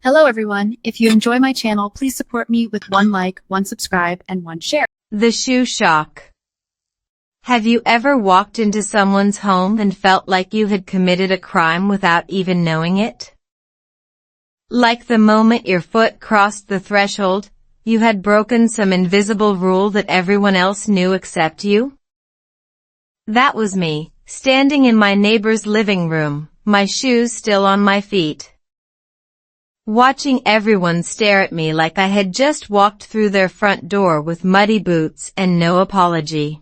Hello everyone. If you enjoy my channel, please support me with one like, one subscribe, and one share. The shoe shock. Have you ever walked into someone's home and felt like you had committed a crime without even knowing it? Like the moment your foot crossed the threshold, you had broken some invisible rule that everyone else knew except you? That was me, standing in my neighbor's living room, my shoes still on my feet. Watching everyone stare at me like I had just walked through their front door with muddy boots and no apology.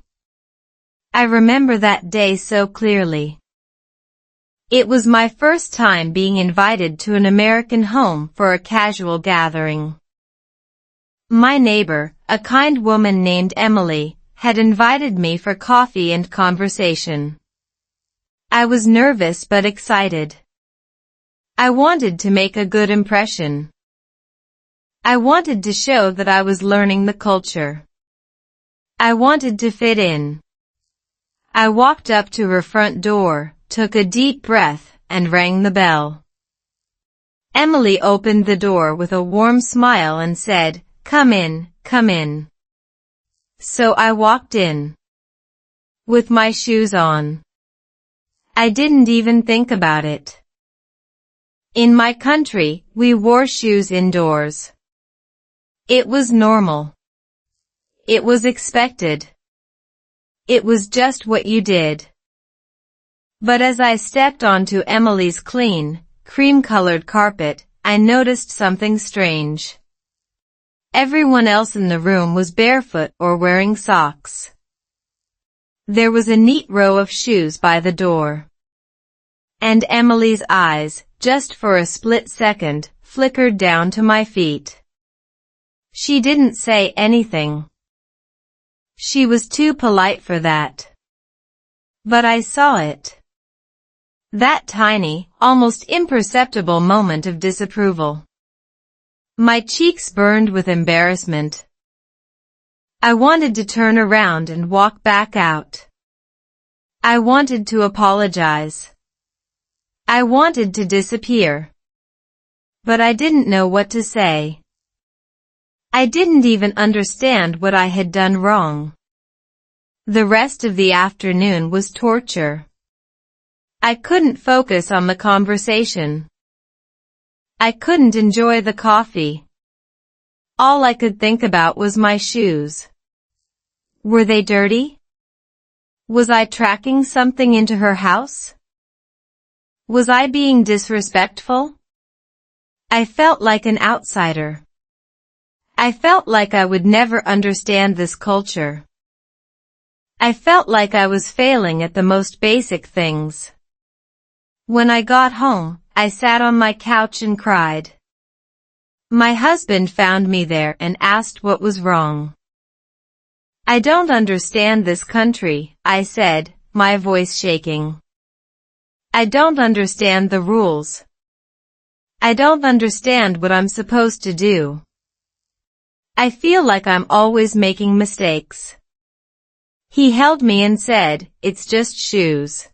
I remember that day so clearly. It was my first time being invited to an American home for a casual gathering. My neighbor, a kind woman named Emily, had invited me for coffee and conversation. I was nervous but excited. I wanted to make a good impression. I wanted to show that I was learning the culture. I wanted to fit in. I walked up to her front door, took a deep breath, and rang the bell. Emily opened the door with a warm smile and said, "Come in, come in." So I walked in. With my shoes on. I didn't even think about it. In my country, we wore shoes indoors. It was normal. It was expected. It was just what you did. But as I stepped onto Emily's clean, cream-colored carpet, I noticed something strange. Everyone else in the room was barefoot or wearing socks. There was a neat row of shoes by the door. And Emily's eyes, just for a split second, flickered down to my feet. She didn't say anything. She was too polite for that. But I saw it. That tiny, almost imperceptible moment of disapproval. My cheeks burned with embarrassment. I wanted to turn around and walk back out. I wanted to apologize. I wanted to disappear. But I didn't know what to say. I didn't even understand what I had done wrong. The rest of the afternoon was torture. I couldn't focus on the conversation. I couldn't enjoy the coffee. All I could think about was my shoes. Were they dirty? Was I tracking something into her house? Was I being disrespectful? I felt like an outsider. I felt like I would never understand this culture. I felt like I was failing at the most basic things. When I got home, I sat on my couch and cried. My husband found me there and asked what was wrong. "I don't understand this country," I said, my voice shaking. "I don't understand the rules. I don't understand what I'm supposed to do. I feel like I'm always making mistakes." He held me and said, "It's just shoes.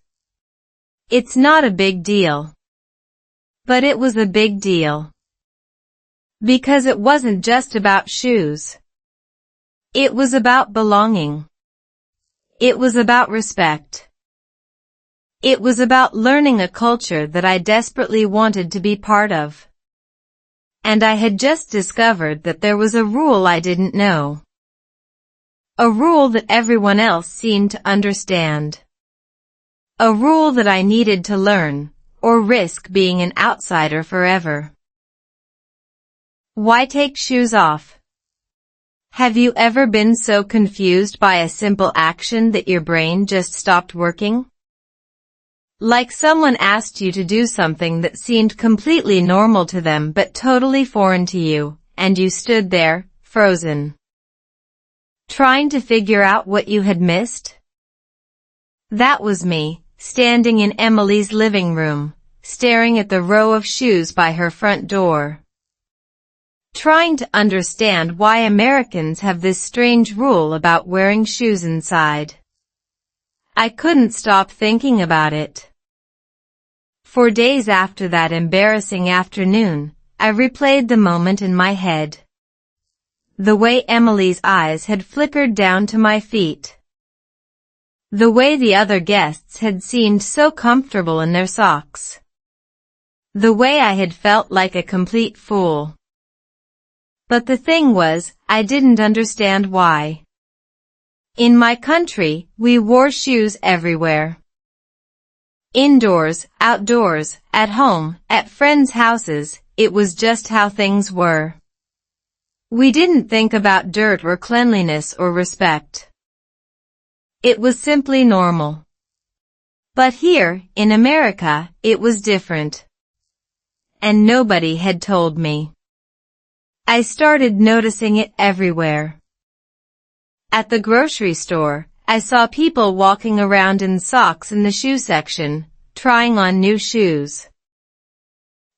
It's not a big deal." But it was a big deal. Because it wasn't just about shoes. It was about belonging. It was about respect. It was about learning a culture that I desperately wanted to be part of. And I had just discovered that there was a rule I didn't know. A rule that everyone else seemed to understand. A rule that I needed to learn, or risk being an outsider forever. Why take shoes off? Have you ever been so confused by a simple action that your brain just stopped working? Like someone asked you to do something that seemed completely normal to them but totally foreign to you, and you stood there, frozen. Trying to figure out what you had missed? That was me, standing in Emily's living room, staring at the row of shoes by her front door. Trying to understand why Americans have this strange rule about wearing shoes inside. I couldn't stop thinking about it. For days after that embarrassing afternoon, I replayed the moment in my head. The way Emily's eyes had flickered down to my feet. The way the other guests had seemed so comfortable in their socks. The way I had felt like a complete fool. But the thing was, I didn't understand why. In my country, we wore shoes everywhere. Indoors, outdoors, at home, at friends' houses, it was just how things were. We didn't think about dirt or cleanliness or respect. It was simply normal. But here, in America, it was different. And nobody had told me. I started noticing it everywhere. At the grocery store, I saw people walking around in socks in the shoe section, trying on new shoes.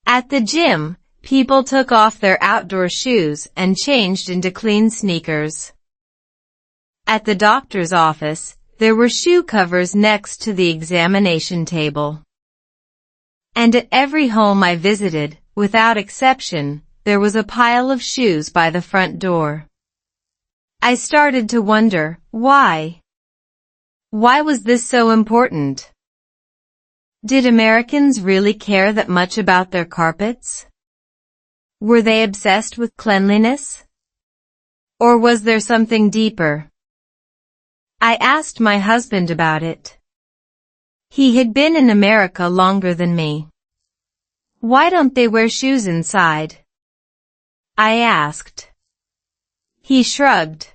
At the gym, people took off their outdoor shoes and changed into clean sneakers. At the doctor's office, there were shoe covers next to the examination table. And at every home I visited, without exception, there was a pile of shoes by the front door. I started to wonder, why? Why was this so important? Did Americans really care that much about their carpets? Were they obsessed with cleanliness? Or was there something deeper? I asked my husband about it. He had been in America longer than me. Why don't they wear shoes inside? I asked. He shrugged.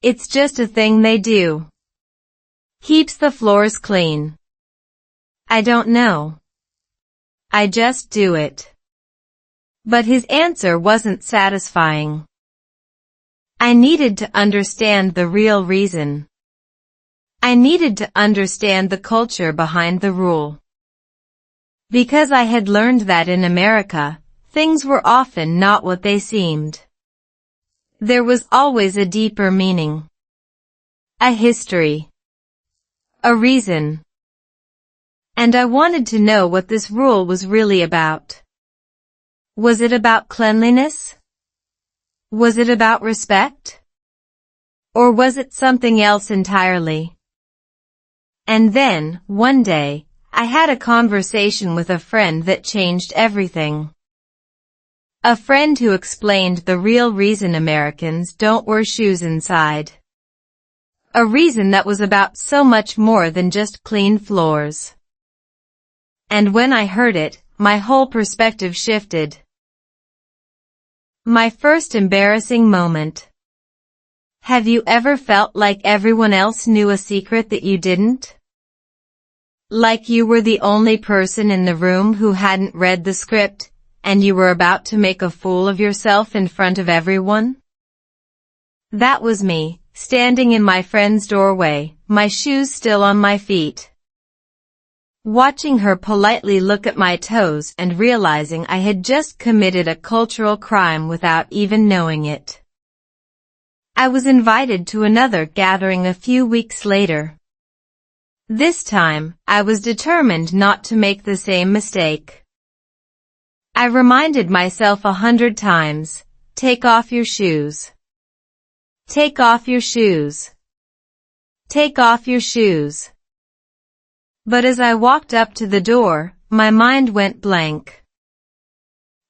It's just a thing they do. Keeps the floors clean. I don't know. I just do it. But his answer wasn't satisfying. I needed to understand the real reason. I needed to understand the culture behind the rule. Because I had learned that in America, things were often not what they seemed. There was always a deeper meaning. A history. A reason. And I wanted to know what this rule was really about. Was it about cleanliness? Was it about respect? Or was it something else entirely? And then, one day, I had a conversation with a friend that changed everything. A friend who explained the real reason Americans don't wear shoes inside. A reason that was about so much more than just clean floors. And when I heard it, my whole perspective shifted. My first embarrassing moment. Have you ever felt like everyone else knew a secret that you didn't? Like you were the only person in the room who hadn't read the script, and you were about to make a fool of yourself in front of everyone? That was me, standing in my friend's doorway, my shoes still on my feet. Watching her politely look at my toes and realizing I had just committed a cultural crime without even knowing it. I was invited to another gathering a few weeks later. This time, I was determined not to make the same mistake. I reminded myself 100 times, take off your shoes. Take off your shoes. Take off your shoes. But as I walked up to the door, my mind went blank.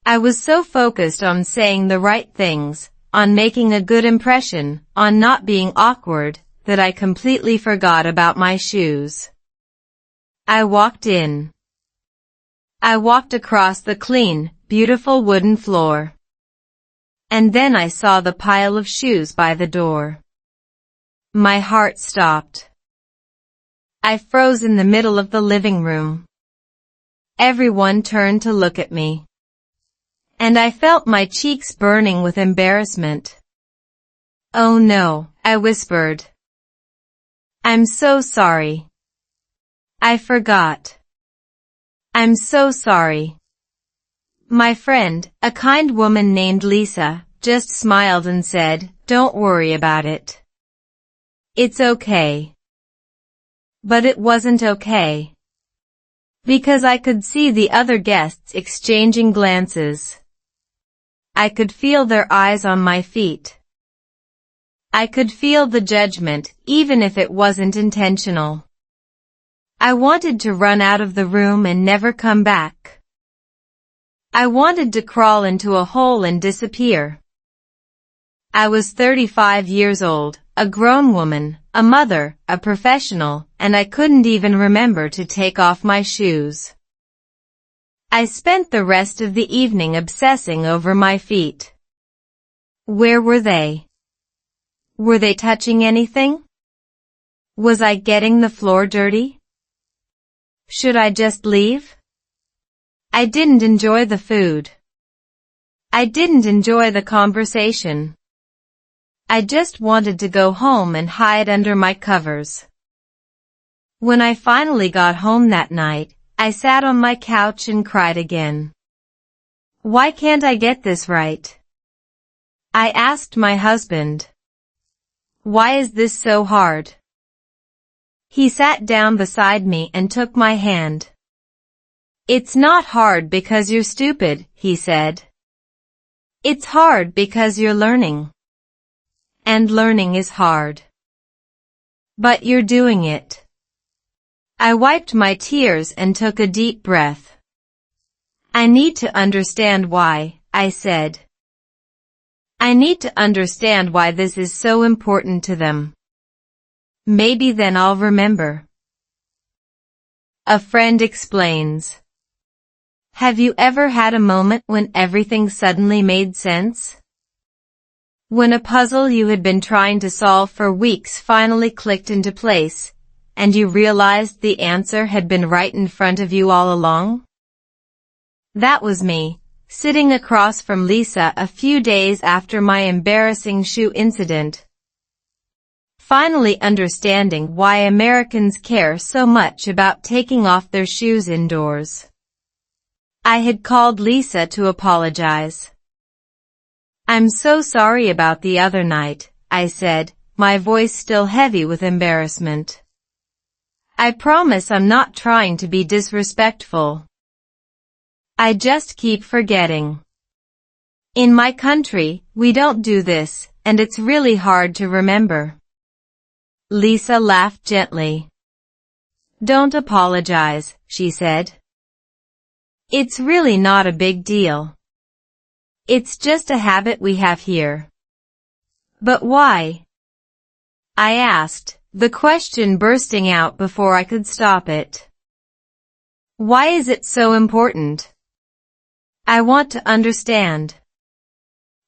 I was so focused on saying the right things, on making a good impression, on not being awkward, that I completely forgot about my shoes. I walked in. I walked across the clean, beautiful wooden floor. And then I saw the pile of shoes by the door. My heart stopped. I froze in the middle of the living room. Everyone turned to look at me. And I felt my cheeks burning with embarrassment. Oh no, I whispered. I'm so sorry. I forgot. I'm so sorry. My friend, a kind woman named Lisa, just smiled and said, don't worry about it. It's okay. But it wasn't okay. because I could see the other guests exchanging glances. I could feel their eyes on my feet. I could feel the judgment, even if it wasn't intentional. I wanted to run out of the room and never come back. I wanted to crawl into a hole and disappear. I was 35 years old, a grown woman, a mother, a professional, and I couldn't even remember to take off my shoes. I spent the rest of the evening obsessing over my feet. Where were they? Were they touching anything? Was I getting the floor dirty? Should I just leave? I didn't enjoy the food. I didn't enjoy the conversation. I just wanted to go home and hide under my covers. When I finally got home that night, I sat on my couch and cried again. Why can't I get this right? I asked my husband. Why is this so hard? He sat down beside me and took my hand. It's not hard because you're stupid, he said. It's hard because you're learning. And learning is hard. But you're doing it. I wiped my tears and took a deep breath. I need to understand why, I said. I need to understand why this is so important to them. Maybe then I'll remember. A friend explains. Have you ever had a moment when everything suddenly made sense? When a puzzle you had been trying to solve for weeks finally clicked into place, and you realized the answer had been right in front of you all along? That was me, sitting across from Lisa a few days after my embarrassing shoe incident. Finally understanding why Americans care so much about taking off their shoes indoors. I had called Lisa to apologize. I'm so sorry about the other night, I said, my voice still heavy with embarrassment. I promise I'm not trying to be disrespectful. I just keep forgetting. In my country, we don't do this, and it's really hard to remember. Lisa laughed gently. Don't apologize, she said. It's really not a big deal. It's just a habit we have here. But why? I asked, the question bursting out before I could stop it. Why is it so important? I want to understand.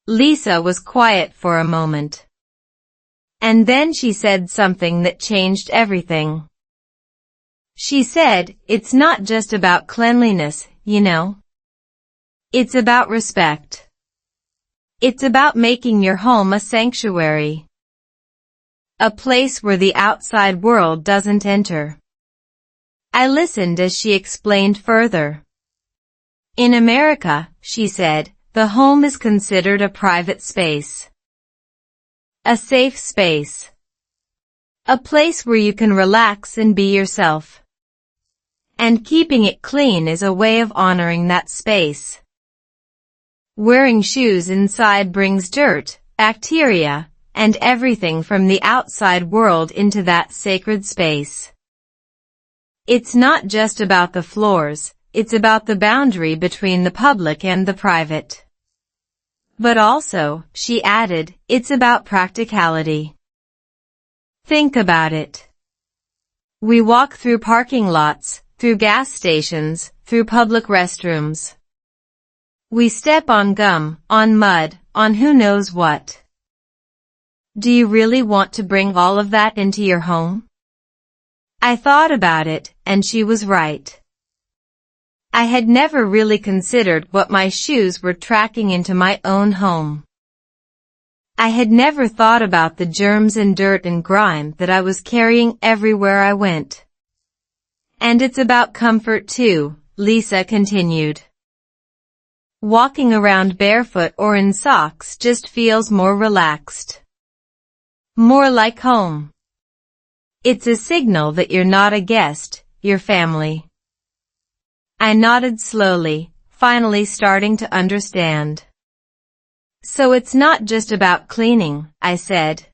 Lisa was quiet for a moment. And then she said something that changed everything. She said, it's not just about cleanliness, you know. It's about respect. It's about making your home a sanctuary. A place where the outside world doesn't enter. I listened as she explained further. In America, she said, the home is considered a private space. A safe space. A place where you can relax and be yourself. And keeping it clean is a way of honoring that space. Wearing shoes inside brings dirt, bacteria, and everything from the outside world into that sacred space. It's not just about the floors, it's about the boundary between the public and the private. But also, she added, it's about practicality. Think about it. We walk through parking lots, through gas stations, through public restrooms. We step on gum, on mud, on who knows what. Do you really want to bring all of that into your home? I thought about it, and she was right. I had never really considered what my shoes were tracking into my own home. I had never thought about the germs and dirt and grime that I was carrying everywhere I went. And it's about comfort too, Lisa continued. Walking around barefoot or in socks just feels more relaxed. More like home. It's a signal that you're not a guest, you're family. I nodded slowly, finally starting to understand. So it's not just about cleaning, I said.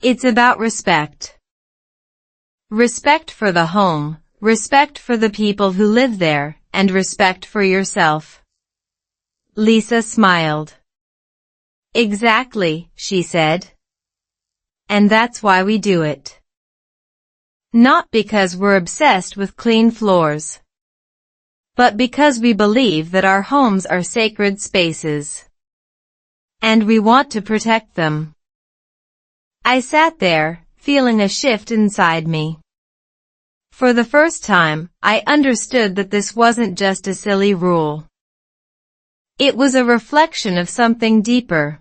It's about respect. Respect for the home, respect for the people who live there, and respect for yourself. Lisa smiled. Exactly, she said. And that's why we do it. Not because we're obsessed with clean floors, but because we believe that our homes are sacred spaces, and we want to protect them. I sat there, feeling a shift inside me. For the first time, I understood that this wasn't just a silly rule. It was a reflection of something deeper.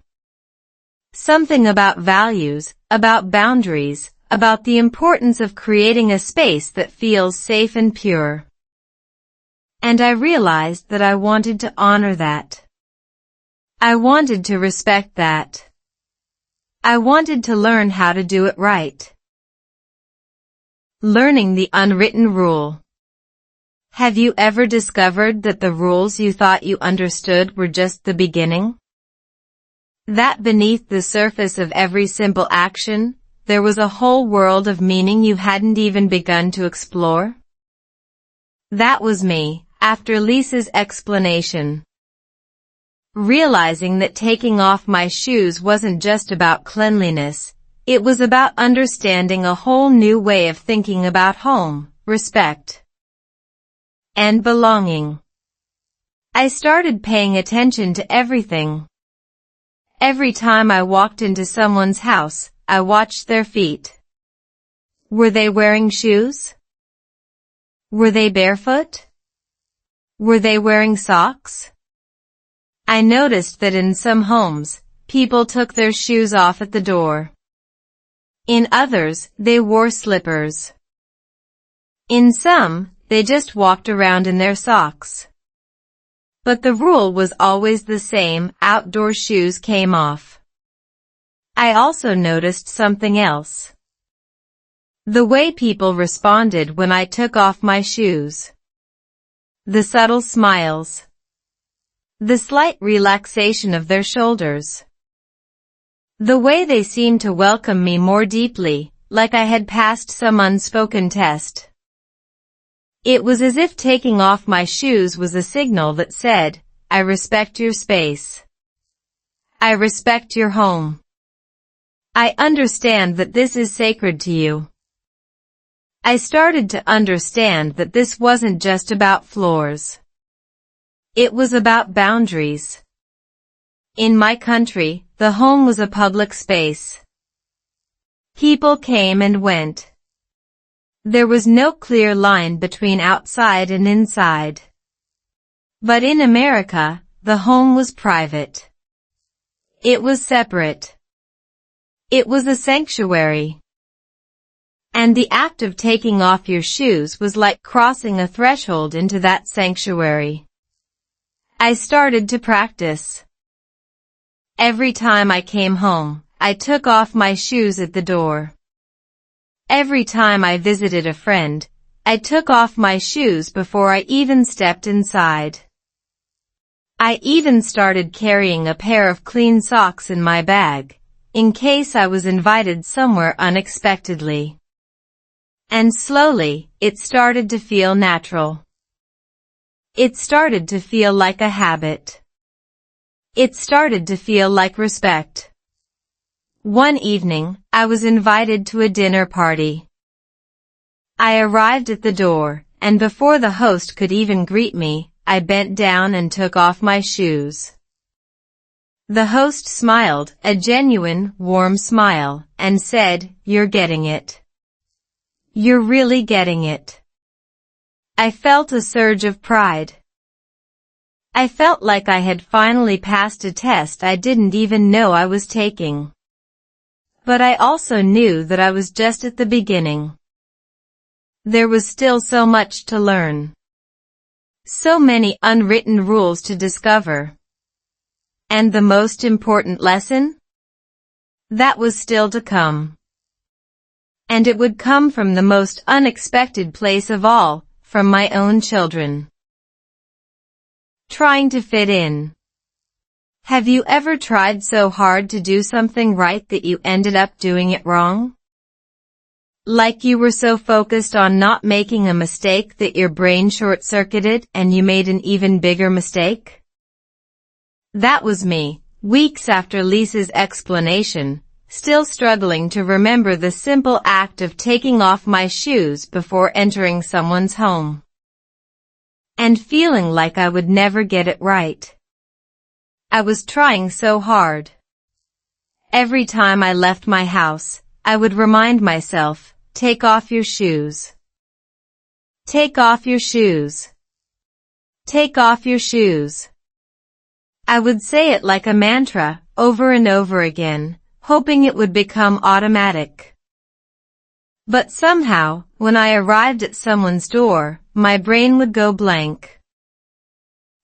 Something about values, about boundaries, about the importance of creating a space that feels safe and pure. And I realized that I wanted to honor that. I wanted to respect that. I wanted to learn how to do it right. Learning the unwritten rule. Have you ever discovered that the rules you thought you understood were just the beginning? That beneath the surface of every simple action, there was a whole world of meaning you hadn't even begun to explore? That was me, after Lisa's explanation. Realizing that taking off my shoes wasn't just about cleanliness, it was about understanding a whole new way of thinking about home, respect, and belonging. I started paying attention to everything. Every time I walked into someone's house, I watched their feet. Were they wearing shoes? Were they barefoot? Were they wearing socks? I noticed that in some homes, people took their shoes off at the door. In others, they wore slippers. In some, they just walked around in their socks. But the rule was always the same: outdoor shoes came off. I also noticed something else. The way people responded when I took off my shoes. The subtle smiles. The slight relaxation of their shoulders. The way they seemed to welcome me more deeply, like I had passed some unspoken test. It was as if taking off my shoes was a signal that said, I respect your space. I respect your home. I understand that this is sacred to you. I started to understand that this wasn't just about floors. It was about boundaries. In my country, the home was a public space. People came and went. There was no clear line between outside and inside. But in America, the home was private. It was separate. It was a sanctuary. And the act of taking off your shoes was like crossing a threshold into that sanctuary. I started to practice. Every time I came home, I took off my shoes at the door. Every time I visited a friend, I took off my shoes before I even stepped inside. I even started carrying a pair of clean socks in my bag, in case I was invited somewhere unexpectedly. And slowly, it started to feel natural. It started to feel like a habit. It started to feel like respect. One evening, I was invited to a dinner party. I arrived at the door, and before the host could even greet me, I bent down and took off my shoes. The host smiled, a genuine, warm smile, and said, "You're getting it. You're really getting it." I felt a surge of pride. I felt like I had finally passed a test I didn't even know I was taking. But I also knew that I was just at the beginning. There was still so much to learn. So many unwritten rules to discover. And the most important lesson? That was still to come. And it would come from the most unexpected place of all, from my own children. Trying to fit in. Have you ever tried so hard to do something right that you ended up doing it wrong? Like you were so focused on not making a mistake that your brain short-circuited and you made an even bigger mistake? That was me, weeks after Lisa's explanation, still struggling to remember the simple act of taking off my shoes before entering someone's home. And feeling like I would never get it right. I was trying so hard. Every time I left my house, I would remind myself, take off your shoes. Take off your shoes. Take off your shoes. I would say it like a mantra, over and over again, hoping it would become automatic. But somehow, when I arrived at someone's door, my brain would go blank.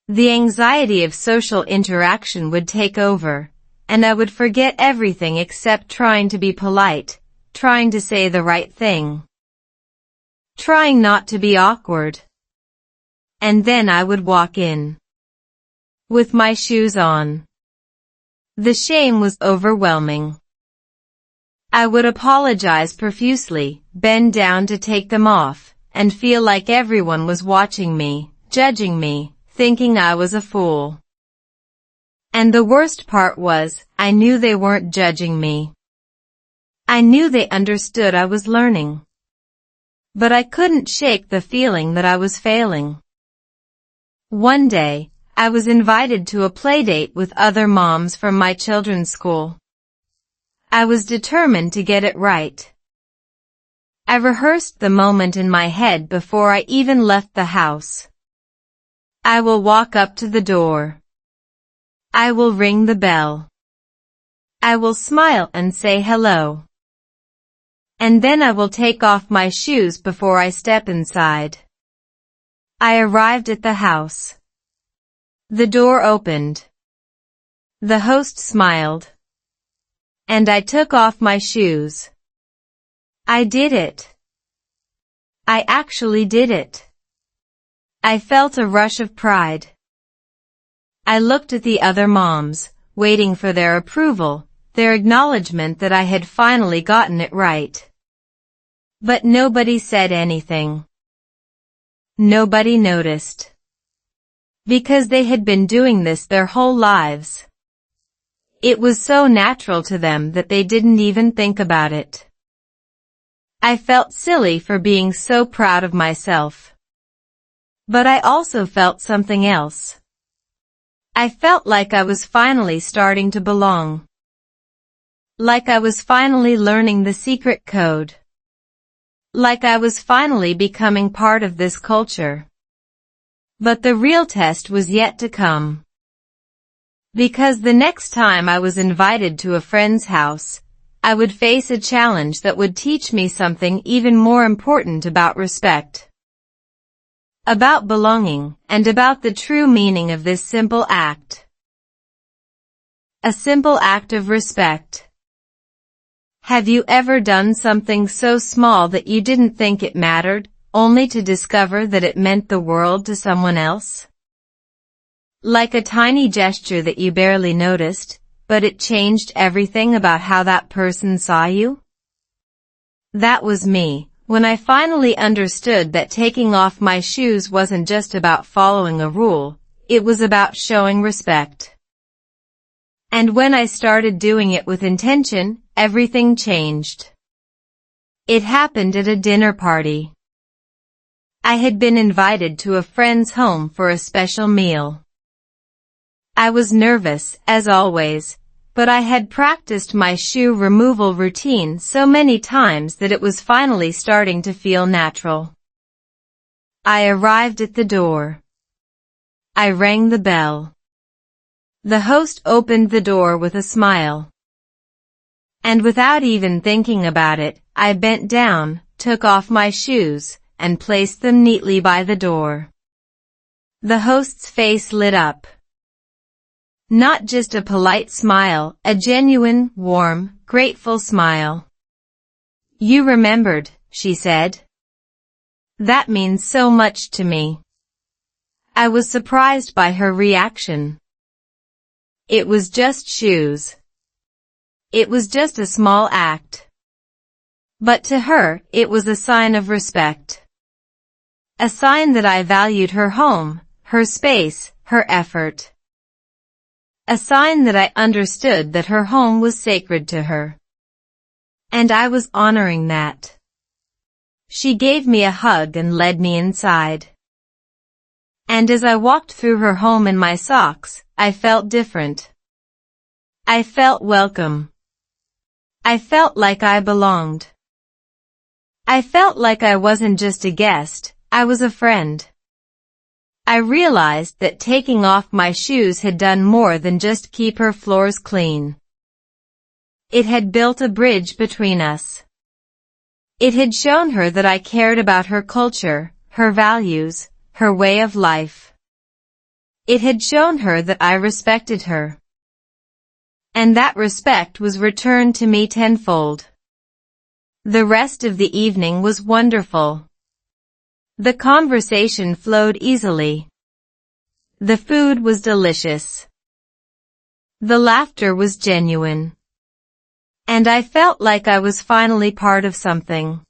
The anxiety of social interaction would take over, and I would forget everything except trying to be polite, trying to say the right thing, trying not to be awkward. And then I would walk in, with my shoes on. The shame was overwhelming. I would apologize profusely, bend down to take them off, and feel like everyone was watching me, judging me, thinking I was a fool. And the worst part was, I knew they weren't judging me. I knew they understood I was learning. But I couldn't shake the feeling that I was failing. One day, I was invited to a playdate with other moms from my children's school. I was determined to get it right. I rehearsed the moment in my head before I even left the house. I will walk up to the door. I will ring the bell. I will smile and say hello. And then I will take off my shoes before I step inside. I arrived at the house. The door opened. The host smiled. And I took off my shoes. I did it. I actually did it. I felt a rush of pride. I looked at the other moms, waiting for their approval, their acknowledgement that I had finally gotten it right. But nobody said anything. Nobody noticed. Because they had been doing this their whole lives. It was so natural to them that they didn't even think about it. I felt silly for being so proud of myself. But I also felt something else. I felt like I was finally starting to belong. Like I was finally learning the secret code. Like I was finally becoming part of this culture. But the real test was yet to come. Because the next time I was invited to a friend's house, I would face a challenge that would teach me something even more important about respect. About belonging, and about the true meaning of this simple act. A simple act of respect. Have you ever done something so small that you didn't think it mattered, only to discover that it meant the world to someone else? Like a tiny gesture that you barely noticed, but it changed everything about how that person saw you? That was me. When I finally understood that taking off my shoes wasn't just about following a rule, it was about showing respect. And when I started doing it with intention, everything changed. It happened at a dinner party. I had been invited to a friend's home for a special meal. I was nervous, as always, but I had practiced my shoe removal routine so many times that it was finally starting to feel natural. I arrived at the door. I rang the bell. The host opened the door with a smile. And without even thinking about it, I bent down, took off my shoes, and placed them neatly by the door. The host's face lit up. Not just a polite smile, a genuine, warm, grateful smile. "You remembered," she said. "That means so much to me." I was surprised by her reaction. It was just shoes. It was just a small act. But to her, it was a sign of respect. A sign that I valued her home, her space, her effort. A sign that I understood that her home was sacred to her. And I was honoring that. She gave me a hug and led me inside. And as I walked through her home in my socks, I felt different. I felt welcome. I felt like I belonged. I felt like I wasn't just a guest, I was a friend. I realized that taking off my shoes had done more than just keep her floors clean. It had built a bridge between us. It had shown her that I cared about her culture, her values, her way of life. It had shown her that I respected her. And that respect was returned to me tenfold. The rest of the evening was wonderful. The conversation flowed easily. The food was delicious. The laughter was genuine. And I felt like I was finally part of something.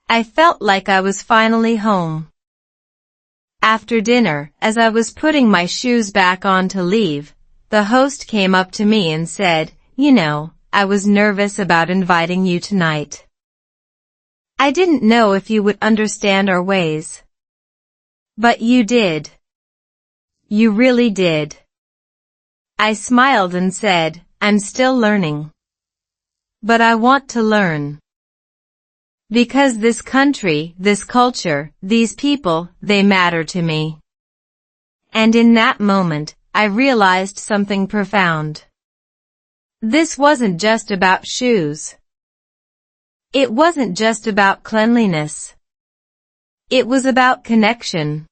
I felt like I was finally home. After dinner, as I was putting my shoes back on to leave, the host came up to me and said, "You know, I was nervous about inviting you tonight. I didn't know if you would understand our ways. But you did. You really did." I smiled and said, "I'm still learning. But I want to learn. Because this country, this culture, these people, they matter to me." And in that moment, I realized something profound. This wasn't just about shoes. It wasn't just about cleanliness. It was about connection.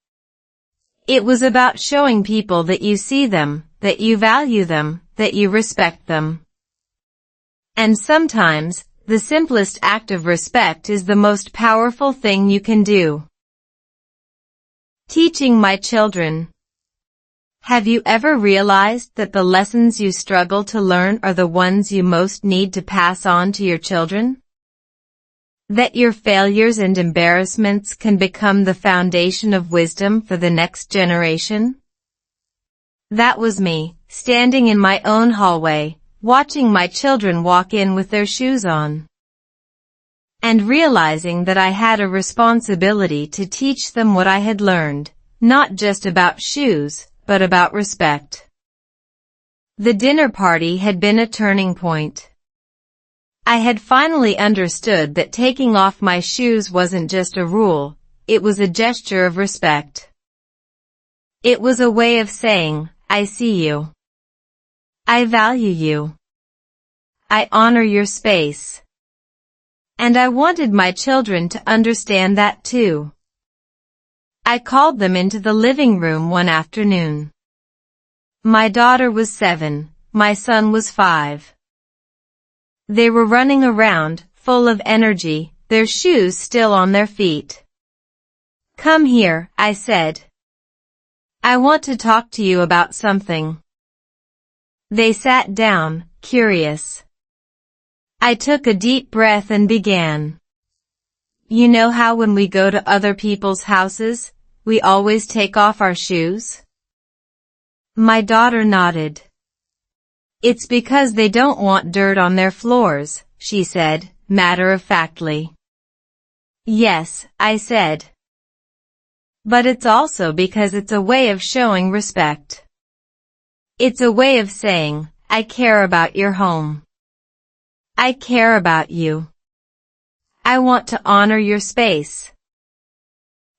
It was about showing people that you see them, that you value them, that you respect them. And sometimes, the simplest act of respect is the most powerful thing you can do. Teaching my children. Have you ever realized that the lessons you struggle to learn are the ones you most need to pass on to your children? That your failures and embarrassments can become the foundation of wisdom for the next generation? That was me, standing in my own hallway, watching my children walk in with their shoes on. And realizing that I had a responsibility to teach them what I had learned, not just about shoes, but about respect. The dinner party had been a turning point. I had finally understood that taking off my shoes wasn't just a rule, it was a gesture of respect. It was a way of saying, "I see you. I value you. I honor your space." And I wanted my children to understand that too. I called them into the living room one afternoon. My daughter was 7, my son was 5. They were running around, full of energy, their shoes still on their feet. "Come here," I said. "I want to talk to you about something." They sat down, curious. I took a deep breath and began. "You know how when we go to other people's houses, we always take off our shoes?" My daughter nodded. "It's because they don't want dirt on their floors," she said, matter-of-factly. "Yes," I said. "But it's also because it's a way of showing respect. It's a way of saying, I care about your home. I care about you. I want to honor your space."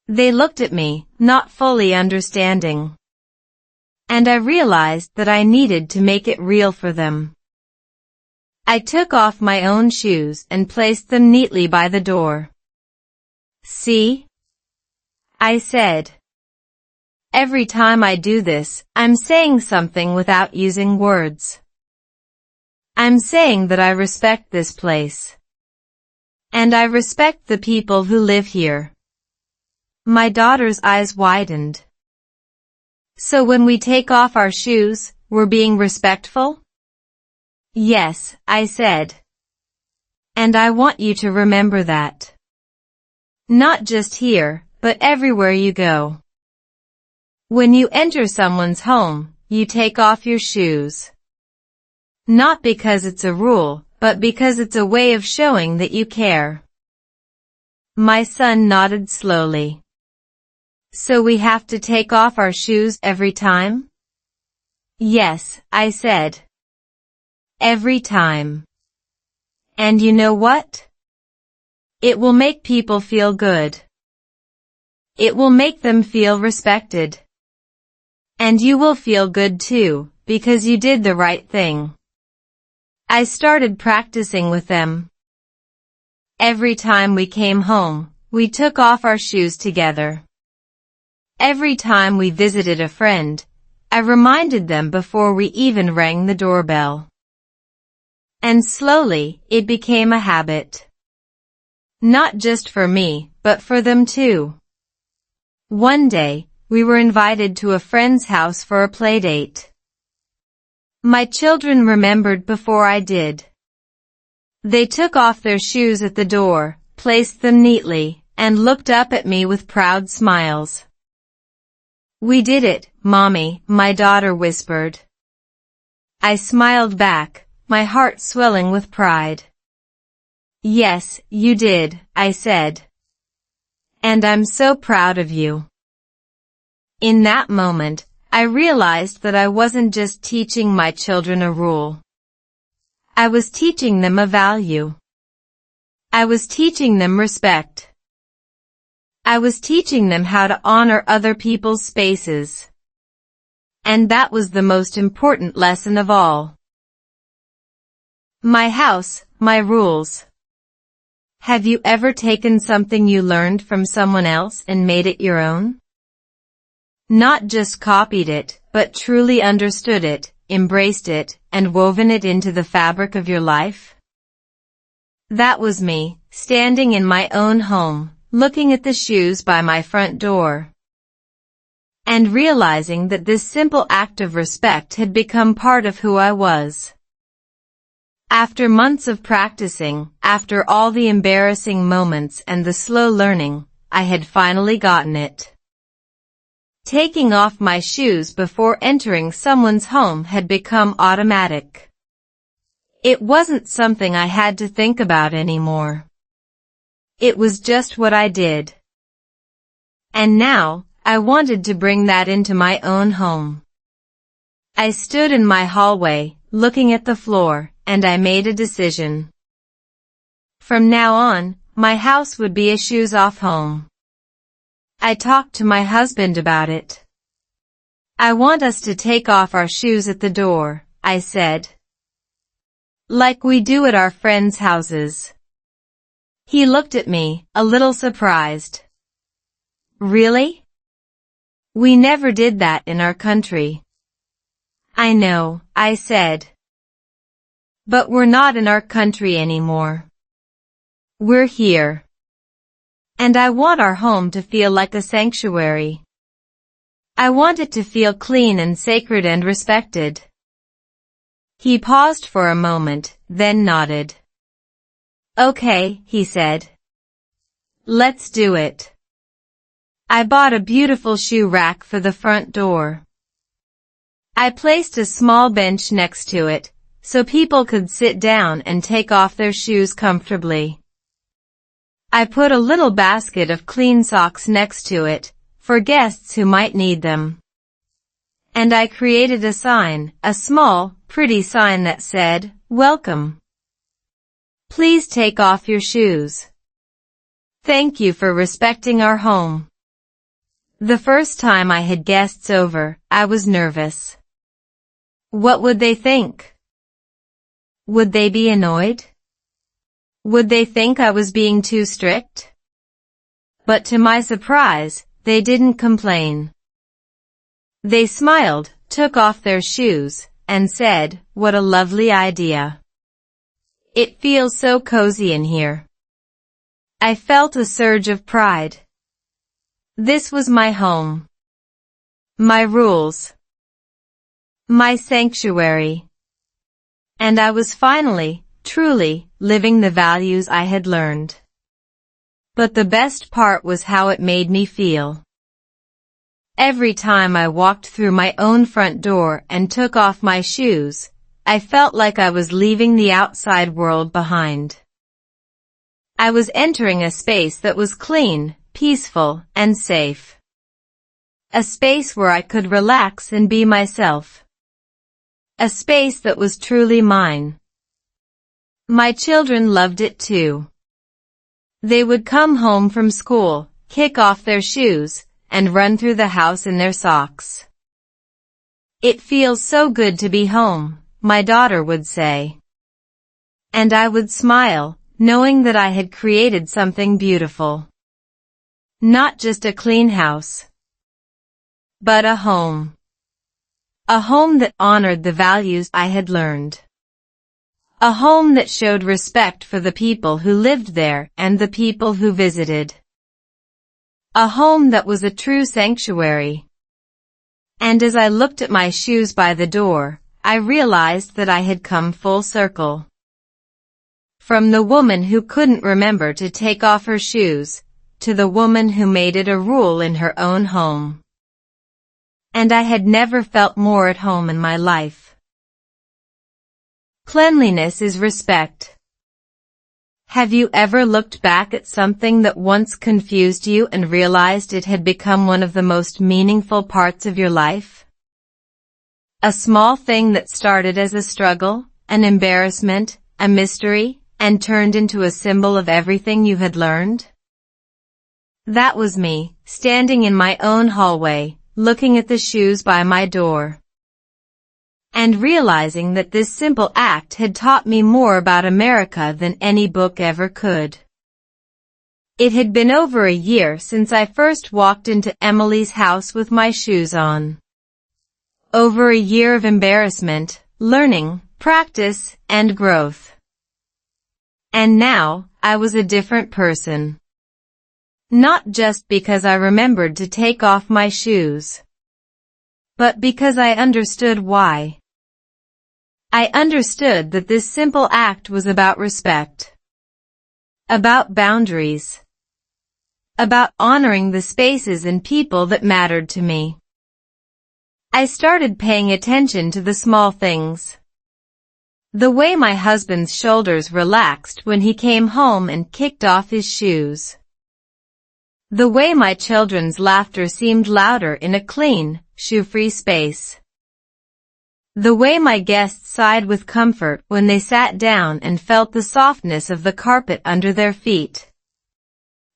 They looked at me, not fully understanding. And I realized that I needed to make it real for them. I took off my own shoes and placed them neatly by the door. "See?" I said. "Every time I do this, I'm saying something without using words. I'm saying that I respect this place. And I respect the people who live here." My daughter's eyes widened. So when we take off our shoes, we're being respectful? Yes, I said. And I want you to remember that. Not just here, but everywhere you go. When you enter someone's home, you take off your shoes. Not because it's a rule, but because it's a way of showing that you care. My son nodded slowly. So we have to take off our shoes every time? Yes, I said. Every time. And you know what? It will make people feel good. It will make them feel respected. And you will feel good too, because you did the right thing. I started practicing with them. Every time we came home, we took off our shoes together. Every time we visited a friend, I reminded them before we even rang the doorbell. And slowly, it became a habit. Not just for me, but for them too. One day, we were invited to a friend's house for a playdate. My children remembered before I did. They took off their shoes at the door, placed them neatly, and looked up at me with proud smiles. We did it, Mommy, my daughter whispered. I smiled back, my heart swelling with pride. Yes, you did, I said. And I'm so proud of you. In that moment, I realized that I wasn't just teaching my children a rule. I was teaching them a value. I was teaching them respect. I was teaching them how to honor other people's spaces. And that was the most important lesson of all. My house, my rules. Have you ever taken something you learned from someone else and made it your own? Not just copied it, but truly understood it, embraced it, and woven it into the fabric of your life? That was me, standing in my own home, looking at the shoes by my front door. And realizing that this simple act of respect had become part of who I was. After months of practicing, after all the embarrassing moments and the slow learning, I had finally gotten it. Taking off my shoes before entering someone's home had become automatic. It wasn't something I had to think about anymore. It was just what I did. And now, I wanted to bring that into my own home. I stood in my hallway, looking at the floor, and I made a decision. From now on, my house would be a shoes-off home. I talked to my husband about it. I want us to take off our shoes at the door, I said. Like we do at our friends' houses. He looked at me, a little surprised. Really? We never did that in our country. I know, I said. But we're not in our country anymore. We're here. And I want our home to feel like a sanctuary. I want it to feel clean and sacred and respected. He paused for a moment, then nodded. Okay, he said. Let's do it. I bought a beautiful shoe rack for the front door. I placed a small bench next to it, so people could sit down and take off their shoes comfortably. I put a little basket of clean socks next to it, for guests who might need them. And I created a sign, a small, pretty sign that said, Welcome. Please take off your shoes. Thank you for respecting our home. The first time I had guests over, I was nervous. What would they think? Would they be annoyed? Would they think I was being too strict? But to my surprise, they didn't complain. They smiled, took off their shoes, and said, What a lovely idea. It feels so cozy in here. I felt a surge of pride. This was my home. my rules, my sanctuary. And I was finally, truly, living the values I had learned. But the best part was how it made me feel. Every time I walked through my own front door and took off my shoes, I felt like I was leaving the outside world behind. I was entering a space that was clean, peaceful, and safe. A space where I could relax and be myself. A space that was truly mine. My children loved it too. They would come home from school, kick off their shoes, and run through the house in their socks. "It feels so good to be home," my daughter would say. And I would smile, knowing that I had created something beautiful. Not just a clean house, but a home. A home that honored the values I had learned. A home that showed respect for the people who lived there and the people who visited. A home that was a true sanctuary. And as I looked at my shoes by the door, I realized that I had come full circle. From the woman who couldn't remember to take off her shoes, to the woman who made it a rule in her own home. And I had never felt more at home in my life. Cleanliness is respect. Have you ever looked back at something that once confused you and realized it had become one of the most meaningful parts of your life? A small thing that started as a struggle, an embarrassment, a mystery, and turned into a symbol of everything you had learned? That was me, standing in my own hallway, looking at the shoes by my door. And realizing that this simple act had taught me more about America than any book ever could. It had been over a year since I first walked into Emily's house with my shoes on. Over a year of embarrassment, learning, practice, and growth. And now, I was a different person. Not just because I remembered to take off my shoes, but because I understood why. I understood that this simple act was about respect. About boundaries. About honoring the spaces and people that mattered to me. I started paying attention to the small things. The way my husband's shoulders relaxed when he came home and kicked off his shoes. The way my children's laughter seemed louder in a clean, shoe-free space. The way my guests sighed with comfort when they sat down and felt the softness of the carpet under their feet.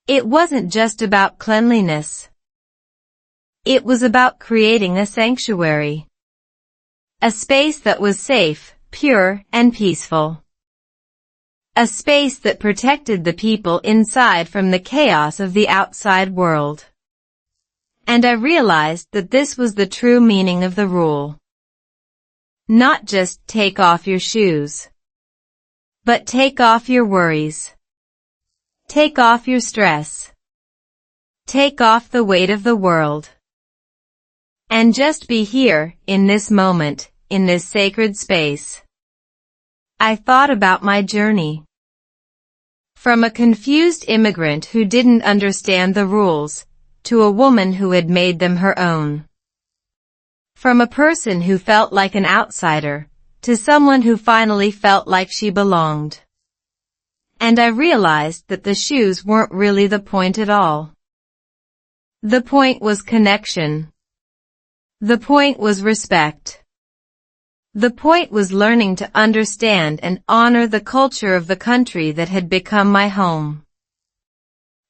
It wasn't just about cleanliness. It was about creating a sanctuary. A space that was safe, pure, and peaceful. A space that protected the people inside from the chaos of the outside world. And I realized that this was the true meaning of the rule. Not just take off your shoes, but take off your worries. Take off your stress. Take off the weight of the world. And just be here, in this moment, in this sacred space. I thought about my journey. From a confused immigrant who didn't understand the rules, to a woman who had made them her own. From a person who felt like an outsider, to someone who finally felt like she belonged. And I realized that the shoes weren't really the point at all. The point was connection. The point was respect. The point was learning to understand and honor the culture of the country that had become my home.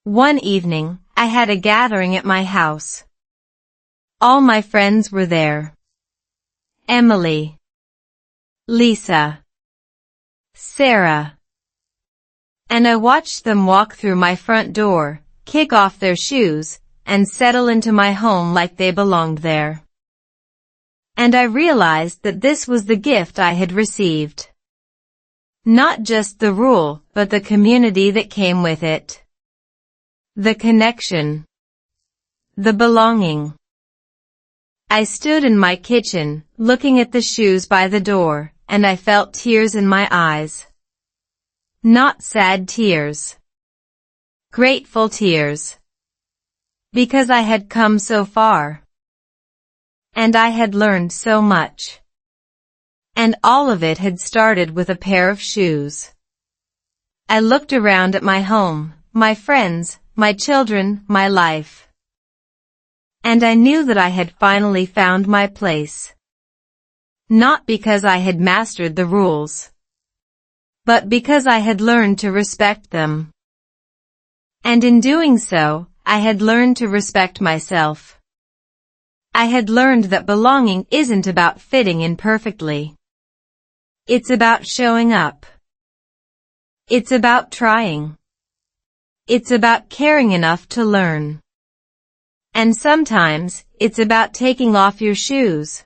One evening, I had a gathering at my house. All my friends were there. Emily, Lisa, Sarah. And I watched them walk through my front door, kick off their shoes, and settle into my home like they belonged there. And I realized that this was the gift I had received. Not just the rule, but the community that came with it. The connection. The belonging. I stood in my kitchen, looking at the shoes by the door, and I felt tears in my eyes. Not sad tears. Grateful tears. Because I had come so far. And I had learned so much. And all of it had started with a pair of shoes. I looked around at my home, my friends, my children, my life. And I knew that I had finally found my place. Not because I had mastered the rules, but because I had learned to respect them. And in doing so, I had learned to respect myself. I had learned that belonging isn't about fitting in perfectly. It's about showing up. It's about trying. It's about caring enough to learn. And sometimes, it's about taking off your shoes.